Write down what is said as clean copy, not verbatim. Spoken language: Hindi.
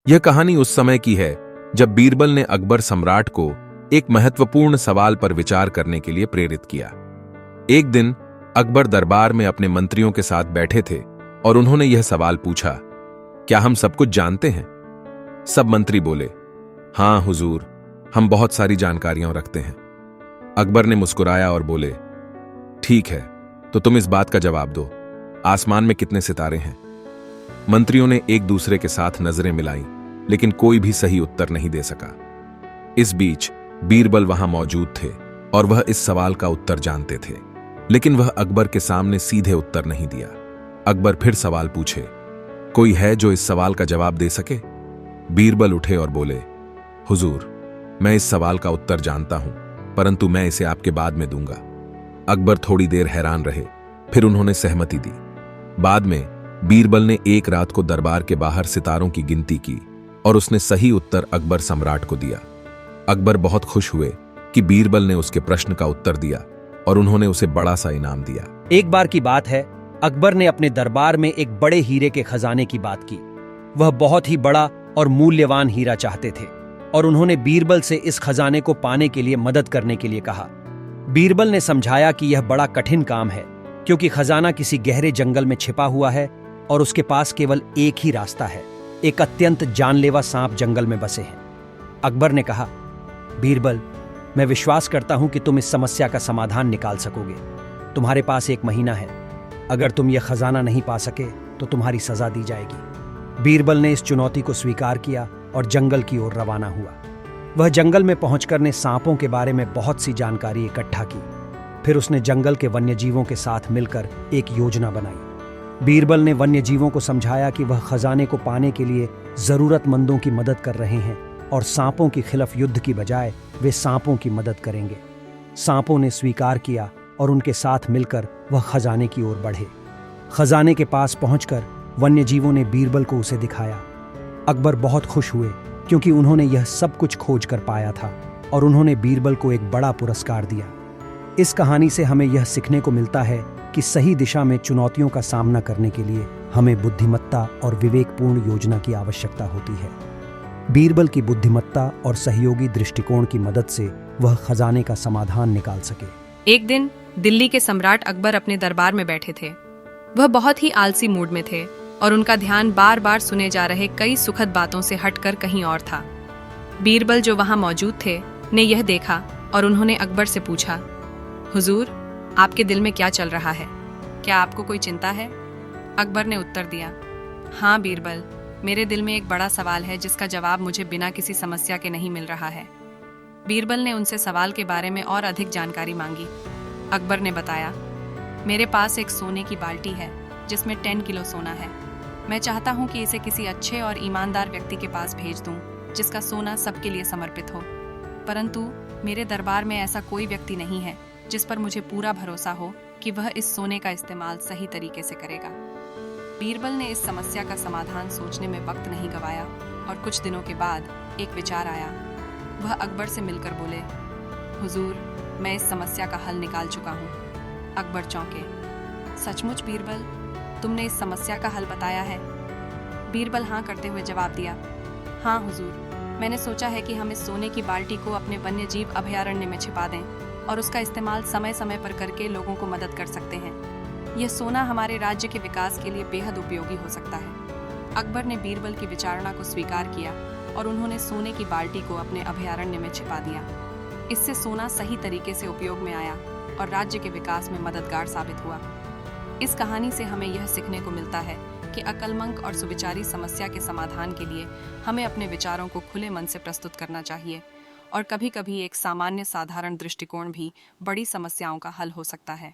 यह कहानी उस समय की है जब बीरबल ने अकबर सम्राट को एक महत्वपूर्ण सवाल पर विचार करने के लिए प्रेरित किया। एक दिन अकबर दरबार में अपने मंत्रियों के साथ बैठे थे और उन्होंने यह सवाल पूछा, क्या हम सब कुछ जानते हैं? सब मंत्री बोले, हां हुजूर, हम बहुत सारी जानकारियां रखते हैं। अकबर ने मुस्कुराया और बोले, ठीक है, तो तुम इस बात का जवाब दो, आसमान में कितने सितारे हैं? मंत्रियों ने एक दूसरे के साथ नजरें मिलाईं, लेकिन कोई भी सही उत्तर नहीं दे सका। इस बीच बीरबल वहां मौजूद थे और वह इस सवाल का उत्तर जानते थे, लेकिन वह अकबर के सामने सीधे उत्तर नहीं दिया। अकबर फिर सवाल पूछे, कोई है जो इस सवाल का जवाब दे सके? बीरबल उठे और बोले, हुजूर, मैं इस सवाल का उत्तर जानता हूं, परंतु मैं इसे आपके बाद में दूंगा। अकबर थोड़ी देर हैरान रहे, फिर उन्होंने सहमति दी। बाद में बीरबल ने एक रात को दरबार के बाहर सितारों की गिनती की और उसने सही उत्तर अकबर सम्राट को दिया। अकबर बहुत खुश हुए कि बीरबल ने उसके प्रश्न का उत्तर दिया और उन्होंने उसे बड़ा सा इनाम दिया। एक बार की बात है, अकबर ने अपने दरबार में एक बड़े हीरे के खजाने की बात की। वह बहुत ही बड़ा और मूल्यवान हीरा चाहते थे और उन्होंने बीरबल से इस खजाने को पाने के लिए मदद करने के लिए कहा। बीरबल ने समझाया कि यह बड़ा कठिन काम है, क्योंकि खजाना किसी गहरे जंगल में छिपा हुआ है और उसके पास केवल एक ही रास्ता है। एक अत्यंत जानलेवा सांप जंगल में बसे हैं। अकबर ने कहा, बीरबल, मैं विश्वास करता हूं कि तुम इस समस्या का समाधान निकाल सकोगे। तुम्हारे पास 1 महीना है। अगर तुम यह खजाना नहीं पा सके तो तुम्हारी सजा दी जाएगी। बीरबल ने इस चुनौती को स्वीकार किया और जंगल की ओर रवाना हुआ। वह जंगल में पहुंचकर ने सांपों के बारे में बहुत सी जानकारी इकट्ठा की। फिर उसने जंगल के वन्यजीवों के साथ मिलकर एक योजना बनाई। बीरबल ने वन्यजीवों को समझाया कि वह खजाने को पाने के लिए जरूरतमंदों की मदद कर रहे हैं और सांपों के खिलाफ युद्ध की बजाय वे सांपों की मदद करेंगे। सांपों ने स्वीकार किया और उनके साथ मिलकर वह खजाने की ओर बढ़े। खजाने के पास पहुंचकर वन्यजीवों ने बीरबल को उसे दिखाया। अकबर बहुत खुश हुए, क्योंकि उन्होंने यह सब कुछ खोज कर पाया था और उन्होंने बीरबल को एक बड़ा पुरस्कार दिया। इस कहानी से हमें यह सीखने को मिलता है कि सही दिशा में चुनौतियों का सामना करने के लिए हमें बुद्धिमत्ता और विवेकपूर्ण योजना की आवश्यकता होती है। बीरबल की बुद्धिमत्ता और सहयोगी दृष्टिकोण की मदद से वह खजाने का समाधान निकाल सके। एक दिन दिल्ली के सम्राट अकबर अपने दरबार में बैठे थे। वह बहुत ही आलसी मूड में थे और उनका ध्यान बार बार सुने जा रहे कई सुखद बातों से हटकर कहीं और था। बीरबल, जो वहां मौजूद थे, ने यह देखा और उन्होंने अकबर से पूछा, हुजूर, आपके दिल में क्या चल रहा है? क्या आपको कोई चिंता है? अकबर ने उत्तर दिया, हाँ बीरबल, मेरे दिल में एक बड़ा सवाल है जिसका जवाब मुझे बिना किसी समस्या के नहीं मिल रहा है। बीरबल ने उनसे सवाल के बारे में और अधिक जानकारी मांगी। अकबर ने बताया, मेरे पास एक सोने की बाल्टी है जिसमें 10 किलो सोना है। मैं चाहता हूं कि इसे किसी अच्छे और ईमानदार व्यक्ति के पास भेज दूं, जिसका सोना सबके लिए समर्पित हो। परंतु मेरे दरबार में ऐसा कोई व्यक्ति नहीं है जिस पर मुझे पूरा भरोसा हो कि वह इस सोने का इस्तेमाल सही तरीके से करेगा। बीरबल ने इस समस्या का समाधान सोचने में वक्त नहीं गवाया और कुछ दिनों के बाद एक विचार आया। वह अकबर से मिलकर बोले, हुजूर, मैं इस समस्या का हल निकाल चुका हूँ। अकबर चौंके, सचमुच बीरबल, तुमने इस समस्या का हल बताया है? बीरबल हाँ करते हुए जवाब दिया, हाँ हुजूर, मैंने सोचा है कि हम इस सोने की बाल्टी को अपने वन्यजीव अभयारण्य में छिपा दें और उसका इस्तेमाल समय समय पर करके लोगों को मदद कर सकते हैं। यह सोना हमारे राज्य के विकास के लिए बेहद उपयोगी हो सकता है। अकबर ने बीरबल की विचारणा को स्वीकार किया और उन्होंने सोने की बाल्टी को अपने अभयारण्य में छिपा दिया। इससे सोना सही तरीके से उपयोग में आया और राज्य के विकास में मददगार साबित हुआ। इस कहानी से हमें यह सीखने को मिलता है कि अक्लमंद और सुविचारी समस्या के समाधान के लिए हमें अपने विचारों को खुले मन से प्रस्तुत करना चाहिए और कभी-कभी एक सामान्य साधारण दृष्टिकोण भी बड़ी समस्याओं का हल हो सकता है।